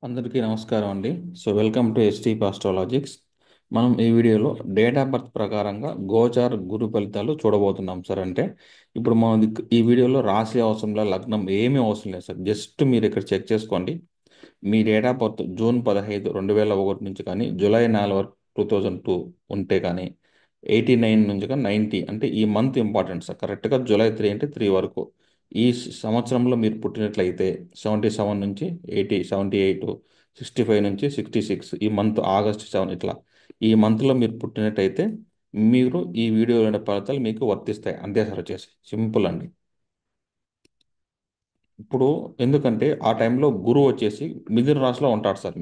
అందరికీ నమస్కారం అండి. వెల్కమ్ టు ఎస్టీ పాస్ట్రాలజిక్స్. మనం ఈ వీడియోలో డేట్ ఆఫ్ బర్త్ ప్రకారంగా గోచార గురు ఫలితాలు చూడబోతున్నాం సార్. అంటే ఇప్పుడు మనం ఈ వీడియోలో రాశి అవసరం లేదు, లగ్నం ఏమీ అవసరం లేదు సార్. జస్ట్ మీరు ఇక్కడ చెక్ చేసుకోండి. మీ డేట్ ఆఫ్ బర్త్ జూన్ 15, 2001 నుంచి కానీ జూలై 4, 2002 ఉంటే కానీ 89 నుంచి కానీ 90 అంటే ఈ మంత్ ఇంపార్టెంట్ సార్. కరెక్ట్గా జూలై 3 అంటే 3 వరకు ఈ సంవత్సరంలో మీరు పుట్టినట్లయితే 77 నుంచి 80, 78, 65 నుంచి 66 ఈ మంత్ ఆగస్ట్ 7 ఇట్లా ఈ మంత్లో మీరు పుట్టినట్టయితే మీరు ఈ వీడియోలోని ఫలితాలు మీకు వర్తిస్తాయి. అంతే సార్, వచ్చేసి సింపుల్ అండి. ఇప్పుడు ఎందుకంటే ఆ టైంలో గురువు వచ్చేసి మిథున రాశిలో ఉంటాడు సార్.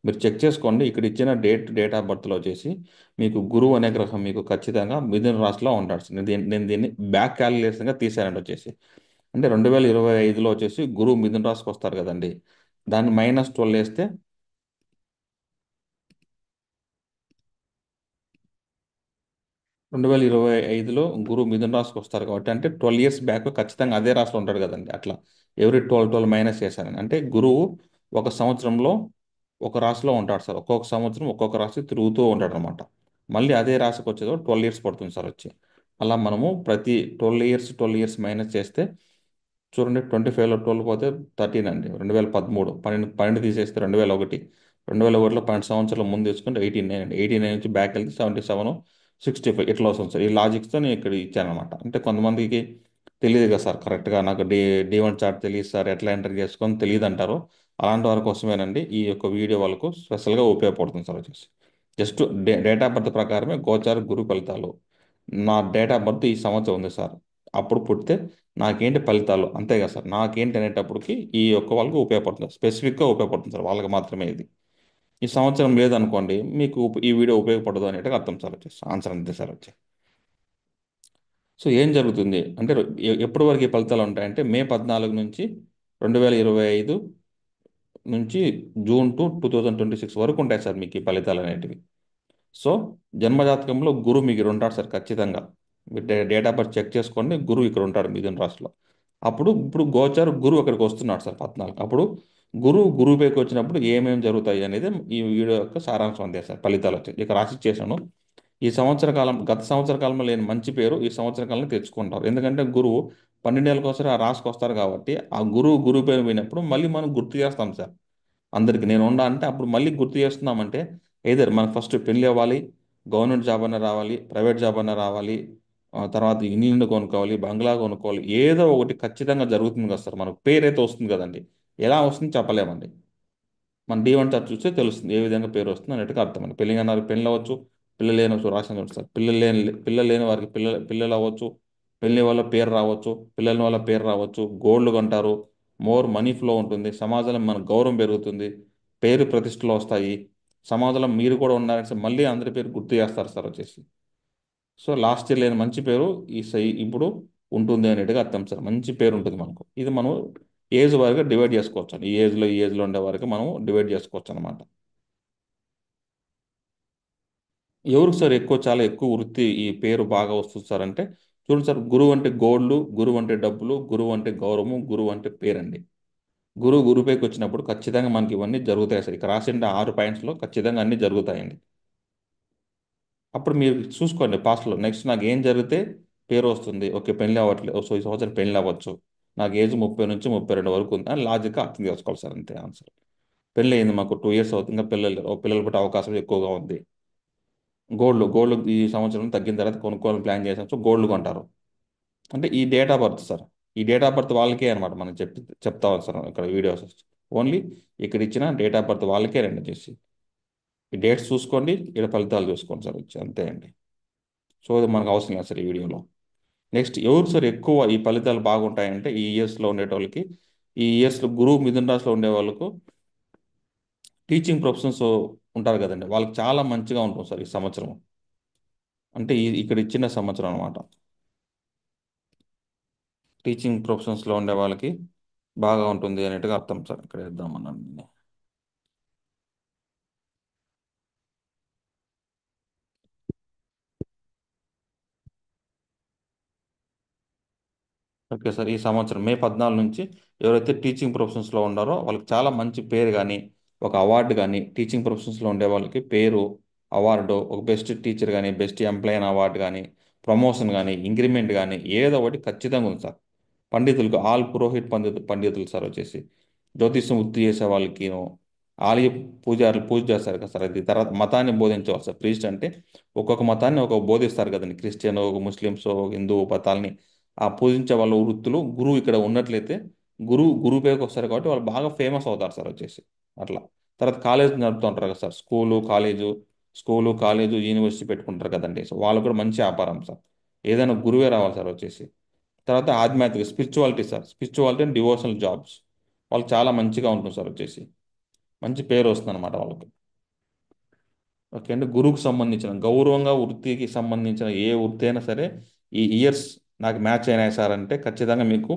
మీరు చెక్ చేసుకోండి. ఇక్కడ ఇచ్చిన డేట్ ఆఫ్ బర్త్లో వచ్చేసి మీకు గురువు అనే గ్రహం మీకు ఖచ్చితంగా మిథున రాశిలో ఉంటాడు సార్. నేను దీన్ని బ్యాక్ క్యాలిక్యులేషన్గా తీసానండి వచ్చేసి. అంటే 2025లో వచ్చేసి గురువు మిథున రాశికి వస్తారు కదండి. దాన్ని -12 వేస్తే 2025లో గురువు మిథున రాశికి వస్తారు కాబట్టి అంటే 12 ఇయర్స్ బ్యాక్ ఖచ్చితంగా అదే రాశిలో ఉంటాడు కదండి. అట్లా ఎవ్రీ 12 మైనస్ చేశానని అంటే గురువు ఒక సంవత్సరంలో ఒక రాశిలో ఉంటాడు సార్. ఒక్కొక్క సంవత్సరం ఒక్కొక్క రాశి తిరుగుతూ ఉంటాడు అనమాట. మళ్ళీ అదే రాశికి వచ్చేదో 12 ఇయర్స్ పడుతుంది సార్ వచ్చి. అలా మనము ప్రతి 12 ఇయర్స్ మైనస్ చేస్తే చూడండి, 25లో 12 పోతే 13 అండి. 2013 పన్నెండు తీసేస్తే 2001, 2001లో 12 సంవత్సరాల ముందు తీసుకుంటే 89 అండి. 89 నుంచి బ్యాక్ వెళ్తే 77, 65 ఇట్లా వస్తుంది సార్. ఈ లాజిక్స్తో నేను ఇక్కడ ఇచ్చానమాట. అంటే కొంతమందికి తెలియదు కదా సార్, కరెక్ట్గా నాకు D1 చార్ట్ తెలియదు సార్, ఎట్లా ఎంటర్ చేసుకొని తెలియదు అంటారు. అలాంటి వారి కోసమేనండి ఈ యొక్క వీడియో వాళ్ళకు స్పెషల్గా ఉపయోగపడుతుంది సార్ వచ్చేసి. జస్ట్ డేట్ ఆఫ్ బర్త్ ప్రకారమే గోచార గురు ఫలితాలు. నా డేట్ ఆఫ్ బర్త్ ఈ సంవత్సరం ఉంది సార్, అప్పుడు పుడితే నాకేంటి ఫలితాలు అంతే కదా సార్. నాకేంటి అనేటప్పటికి ఈ యొక్క వాళ్ళకి ఉపయోగపడుతుంది, స్పెసిఫిక్గా ఉపయోగపడుతుంది సార్, వాళ్ళకి మాత్రమే ఇది. ఈ సంవత్సరం లేదనుకోండి మీకు ఈ వీడియో ఉపయోగపడదు అనేట్టుగా అర్థం సార్ వచ్చేసి. ఆన్సర్ అంతే సార్ వచ్చి. ఏం జరుగుతుంది అంటే ఎప్పటి వరకు ఈ ఫలితాలు ఉంటాయంటే మే 14 నుంచి 2025 నుంచి జూన్ 2, 2026 వరకు ఉంటాయి సార్ మీకు ఈ ఫలితాలు అనేటివి. సో జన్మజాతకంలో గురువు మీకు ఇక్కడ ఉంటాడు సార్ ఖచ్చితంగా. మీరు డేట్ ఆఫ్ బర్త్ చెక్ చేసుకోండి, గురువు ఇక్కడ ఉంటాడు మిథున రాశిలో. ఇప్పుడు గోచారు గురువు అక్కడికి వస్తున్నాడు సార్ 14. అప్పుడు గురువుపైకి వచ్చినప్పుడు ఏమేమి జరుగుతాయి అనేది ఈ వీడియో యొక్క సారాంశం అంతే సార్. ఫలితాలు వచ్చాయి ఇక రాసి చేశాను. ఈ సంవత్సర కాలం గత సంవత్సర కాలంలో లేని మంచి పేరు ఈ సంవత్సర కాలంలో తెచ్చుకుంటారు. ఎందుకంటే గురువు 12 ఏళ్ళకి ఒకసారి ఆ రాశికి వస్తారు కాబట్టి ఆ గురువు పేరు పోయినప్పుడు మళ్ళీ మనం గుర్తు చేస్తాం సార్. అందరికి నేను ఉండా అంటే అప్పుడు మళ్ళీ గుర్తు చేస్తున్నామంటే ఏదర్ మనకు ఫస్ట్ పెళ్ళి అవ్వాలి, గవర్నమెంట్ జాబ్ అన్న రావాలి, ప్రైవేట్ జాబ్ అన్న రావాలి, ఆ తర్వాత ఇంగ్లాండ్ కొనుక్కోవాలి, బంగ్లా కొనుక్కోవాలి, ఏదో ఒకటి ఖచ్చితంగా జరుగుతుంది కదా సార్. మనకు పేరైతే వస్తుంది కదండి. ఎలా వస్తుంది చెప్పలేమండి. మన D1 చార్ట్ చూస్తే తెలుస్తుంది ఏ విధంగా పేరు వస్తుంది అన్నట్టుగా అర్థం అండి. పెళ్లి అన్నారు పెళ్ళి అవ్వచ్చు, పిల్లలు లేనవచ్చు రాసిన చూస్తారు. పిల్లలు లేని వారికి పిల్లలు అవ్వచ్చు, పెళ్లి వల్ల పేరు రావచ్చు, పిల్లల వల్ల పేరు రావచ్చు, గోల్డ్ కొంటారు, మోర్ మనీ ఫ్లో ఉంటుంది, సమాజంలో మన గౌరవం పెరుగుతుంది, పేరు ప్రతిష్టలు వస్తాయి, సమాజంలో మీరు కూడా ఉన్నారని మళ్ళీ అందరి పేరు గుర్తు చేస్తారు సార్ వచ్చేసి. లాస్ట్ ఇయర్ లేని మంచి పేరు ఇప్పుడు ఉంటుంది అనేట్టుగా అర్థం సార్. మంచి పేరు ఉంటుంది మనకు. ఇది మనం ఏజ్ వారిగా డివైడ్ చేసుకోవచ్చు. ఈ ఏజ్లో ఉండే వారికి మనం డివైడ్ చేసుకోవచ్చు అనమాట. ఎవరికి సార్ ఎక్కువ, చాలా ఎక్కువ వృత్తి ఈ పేరు బాగా వస్తుంది సార్ అంటే చూడండి సార్, గురువు అంటే గోల్డ్, గురువు అంటే డబ్బులు, గురువు అంటే గౌరవము, గురువు అంటే పేరండి. గురువుపైకి వచ్చినప్పుడు ఖచ్చితంగా మనకి ఇవన్నీ జరుగుతాయి సార్. ఇక్కడ రాసిన 6 పాయింట్స్లో ఖచ్చితంగా అన్నీ జరుగుతాయండి. అప్పుడు మీరు చూసుకోండి పాస్ట్లో నెక్స్ట్ నాకు ఏం జరిగితే పేరు వస్తుంది. ఓకే, పెళ్ళి అవ్వట్లేదు, ఈ సంవత్సరం పెళ్ళి అవ్వచ్చు, నాకు ఏజ్ 30 నుంచి 32 వరకు ఉంది అని లాజిక్గా అర్థం చేసుకోవాలి సార్. అంతే ఆన్సర్. పెళ్ళి అయింది, మాకు 2 ఇయర్స్ అవుతుంది, ఇంకా పిల్లలు పుట్టే అవకాశం ఎక్కువగా ఉంది. గోల్డ్ ఈ సంవత్సరం తగ్గిన తర్వాత కొనుక్కోవాలని ప్లాన్ చేసాం, సో గోల్డ్ కొంటారు. అంటే ఈ డేట్ ఆఫ్ బర్త్ సార్. ఈ డేట్ ఆఫ్ బర్త్ వాళ్ళకే అనమాట మనం చెప్తా సార్ ఇక్కడ వీడియోస్. ఓన్లీ ఇక్కడ ఇచ్చిన డేట్ ఆఫ్ బర్త్ వాళ్ళకే రండి చేసి. ఈ డేట్స్ చూసుకోండి, ఇక్కడ ఫలితాలు చూసుకోండి సార్ వచ్చి. అంతే అండి. ఇది మనకు అవసరం లేదు సార్ ఈ వీడియోలో. నెక్స్ట్ ఎవరు సార్ ఎక్కువ ఈ ఫలితాలు బాగుంటాయంటే ఈ ఇయర్స్లో ఉండేటోళ్ళకి, ఈ ఇయర్స్లో గురువు మిథున రాశిలో ఉండే వాళ్ళకు టీచింగ్ ప్రొఫెషన్స్ ఉంటారు కదండి, వాళ్ళకి చాలా మంచిగా ఉంటుంది సార్ ఈ సంవత్సరం. అంటే ఇక్కడ ఇచ్చిన సంవత్సరం అనమాట. టీచింగ్ ప్రొఫెషన్స్లో ఉండే వాళ్ళకి బాగా ఉంటుంది అనేట్టుగా అర్థం సార్. ఇక్కడ ఇద్దామన్నాను. ఓకే సార్, ఈ సంవత్సరం మే 14 నుంచి ఎవరైతే టీచింగ్ ప్రొఫెషన్స్లో ఉన్నారో వాళ్ళకి చాలా మంచి పేరు కానీ ఒక అవార్డు కానీ టీచింగ్ ప్రొఫెషన్స్లో ఉండే వాళ్ళకి పేరు, అవార్డు, ఒక బెస్ట్ టీచర్ కానీ బెస్ట్ ఎంప్లాయ్ అని అవార్డు కానీ ప్రమోషన్ కానీ ఇంక్రిమెంట్ కానీ ఏదో ఒకటి ఖచ్చితంగా ఉంది సార్. పండితులకు ఆల్ పురోహిత్ పండితులు సార్ వచ్చేసి జ్యోతిష్యం వృత్తి చేసే వాళ్ళకి ఆలయ పూజారులు పూజ చేస్తారు కదా సార్. అది తర్వాత మతాన్ని బోధించేవాళ్ళు సార్. ప్రీస్ట్ అంటే ఒక్కొక్క మతాన్ని ఒక బోధిస్తారు కదండి. క్రిస్టియన్, ఒక ముస్లిమ్స్, ఒక హిందూ మతాల్ని ఆ పూజించే వాళ్ళ వృత్తులు గురువు ఇక్కడ ఉన్నట్లయితే గురువు పేరుకి వస్తారు కాబట్టి వాళ్ళు బాగా ఫేమస్ అవుతారు సార్ వచ్చేసి అట్లా. తర్వాత కాలేజ్ నడుపుతూ ఉంటారు కదా సార్. స్కూలు కాలేజు యూనివర్సిటీ పెట్టుకుంటారు కదండి. సో వాళ్ళు కూడా మంచి వ్యాపారం సార్. ఏదైనా గురువే రావాలి సార్ వచ్చేసి. తర్వాత ఆధ్యాత్మిక spirituality sir. Spirituality and devotional jobs వాళ్ళు చాలా మంచిగా ఉంటుంది సార్ వచ్చేసి. మంచి పేరు వస్తుంది అనమాట వాళ్ళకి. ఓకే అండి. గురువుకు సంబంధించిన గౌరవంగా వృత్తికి సంబంధించిన ఏ వృత్తి అయినా సరే ఈ ఇయర్స్ నాకు మ్యాచ్ అయినాయి సార్ అంటే ఖచ్చితంగా మీకు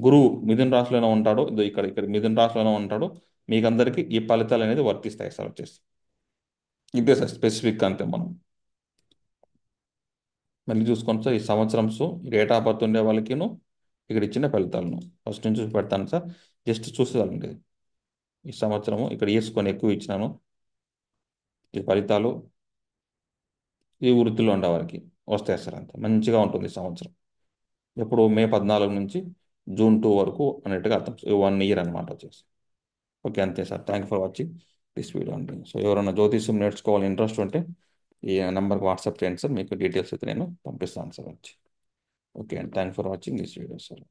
గురువు మిథున రాశిలోనే ఉంటాడు. ఇదో ఇక్కడ ఇక్కడ మిథున రాశిలోనే ఉంటాడు. మీకు అందరికీ ఈ ఫలితాలు అనేది వర్తిస్తాయి సార్ వచ్చేసి. ఇదే సార్ స్పెసిఫిక్ అంతే మనం. మళ్ళీ చూసుకోండి సార్ ఈ సంవత్సరంస్ డేట్ ఆఫ్ బర్త్ ఉండే వాళ్ళకిను ఇక్కడ ఇచ్చిన ఫలితాలను ఫస్ట్ నుంచి చూసి పెడతాను సార్. జస్ట్ చూసేదాలండి. ఈ సంవత్సరము ఇక్కడ వేసుకొని ఎక్కువ ఇచ్చినాను. ఈ ఫలితాలు ఈ వృత్తిలో ఉండే వారికి వస్తాయి సార్. అంతే మంచిగా ఉంటుంది ఈ సంవత్సరం. ఎప్పుడు మే 14 నుంచి జూన్ 2 వరకు అన్నట్టుగా అర్థం. 1 ఇయర్ అనమాట వచ్చేసి. ఓకే అంతే sir. Thank for watching this video అండి. సో ఎవరైనా జ్యోతిష్యం నేర్చుకోవాలని ఇంట్రెస్ట్ ఉంటే ఈ నెంబర్కి వాట్సాప్ చేయండి సార్. మీకు డీటెయిల్స్ అయితే నేను పంపిస్తాను సార్ వచ్చి. ఓకే అండి. Thank for watching this video sir.